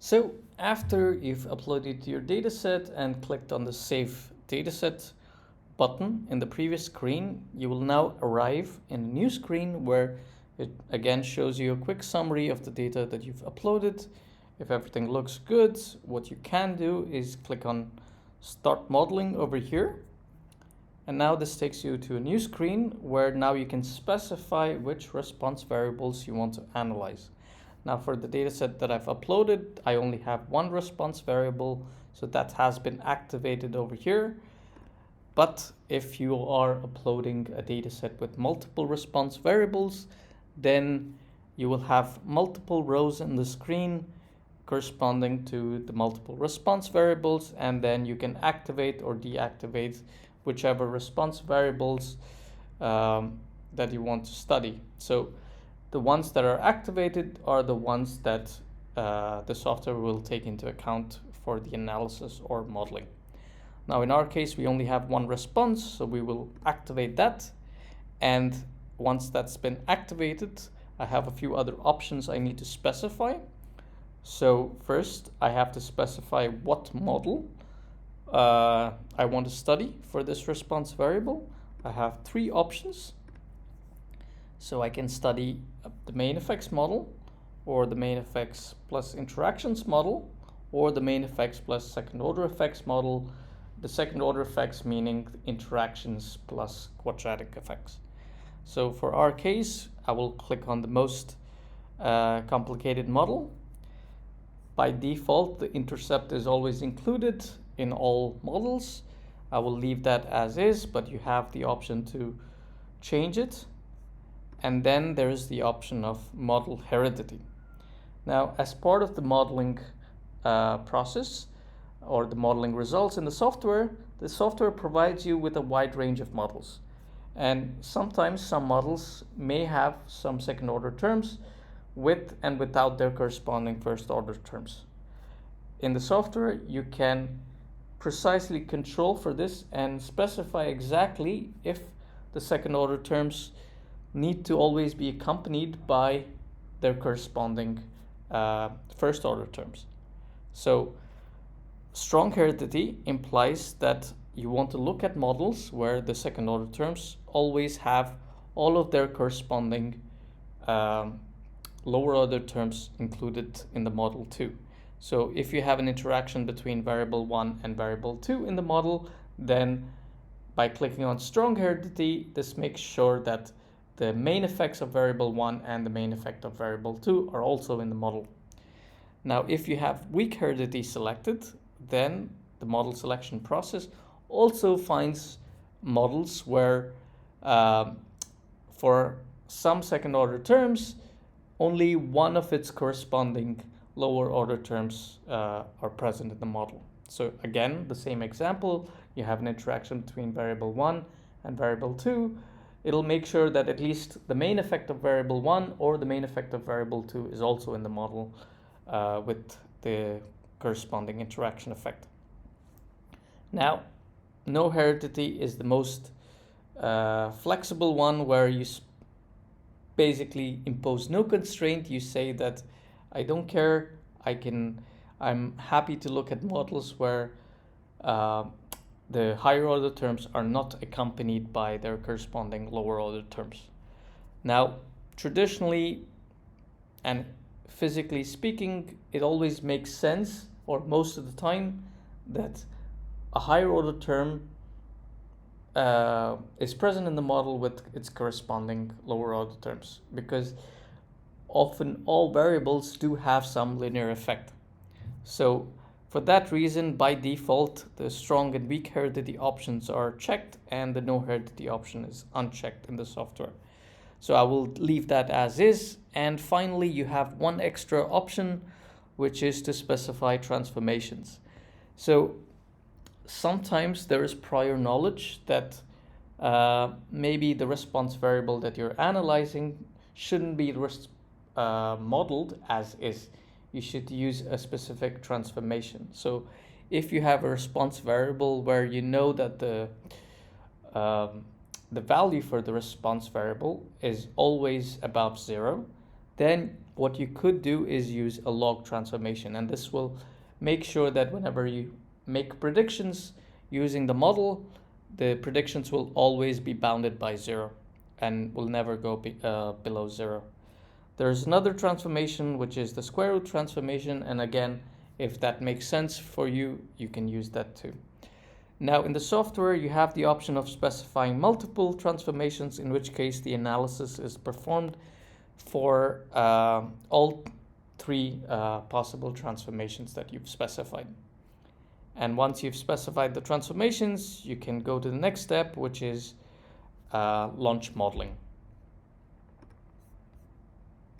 So after you've uploaded your dataset and clicked on the Save Dataset button in the previous screen, you will now arrive in a new screen where it again shows you a quick summary of the data that you've uploaded. If everything looks good, what you can do is click on Start Modeling over here. And now this takes you to a new screen where now you can specify which response variables you want to analyze. Now for the dataset that I've uploaded, I only have one response variable, so that has been activated over here. But if you are uploading a dataset with multiple response variables, then you will have multiple rows in the screen corresponding to the multiple response variables, and then you can activate or deactivate whichever response variables that you want to study. So the ones that are activated are the ones that the software will take into account for the analysis or modeling. Now in our case, we only have one response, so we will activate that. And once that's been activated, I have a few other options I need to specify. So first, I have to specify what model I want to study for this response variable. I have three options. So I can study the main effects model, or the main effects plus interactions model, or the main effects plus second order effects model. The second order effects meaning interactions plus quadratic effects. So for our case, I will click on the most complicated model. By default, the intercept is always included in all models. I will leave that as is, but you have the option to change it. And then there's the option of model heredity. Now, as part of the modeling process or the modeling results in the software provides you with a wide range of models. And sometimes some models may have some second order terms with and without their corresponding first order terms. In the software, you can precisely control for this and specify exactly if the second order terms need to always be accompanied by their corresponding first order terms. So strong heredity implies that you want to look at models where the second order terms always have all of their corresponding lower order terms included in the model too. So if you have an interaction between variable 1 and variable 2 in the model, then by clicking on strong heredity, this makes sure that the main effects of variable 1 and the main effect of variable 2 are also in the model. Now, if you have weak heredity selected, then the model selection process also finds models where for some second order terms, only one of its corresponding lower order terms are present in the model. So again, the same example, you have an interaction between variable 1 and variable 2. It'll make sure that at least the main effect of variable 1 or the main effect of variable 2 is also in the model with the corresponding interaction effect. Now, no heredity is the most flexible one, where you basically impose no constraint. You say that I don't care, I'm happy to look at models where the higher order terms are not accompanied by their corresponding lower order terms. Now, traditionally and physically speaking, it always makes sense, or most of the time, that a higher order term is present in the model with its corresponding lower order terms, because often all variables do have some linear effect. So for that reason, by default, the strong and weak heredity options are checked and the no heredity option is unchecked in the software. So I will leave that as is. And finally, you have one extra option, which is to specify transformations. So sometimes there is prior knowledge that maybe the response variable that you're analyzing shouldn't be modeled as is. You should use a specific transformation. So if you have a response variable where you know that the value for the response variable is always above 0, then what you could do is use a log transformation, and this will make sure that whenever you make predictions using the model, the predictions will always be bounded by 0 and will never go below 0. There's another transformation, which is the square root transformation, and again, if that makes sense for you, you can use that too. Now in the software, you have the option of specifying multiple transformations, in which case the analysis is performed for all three possible transformations that you've specified. And once you've specified the transformations, you can go to the next step, which is launch modeling.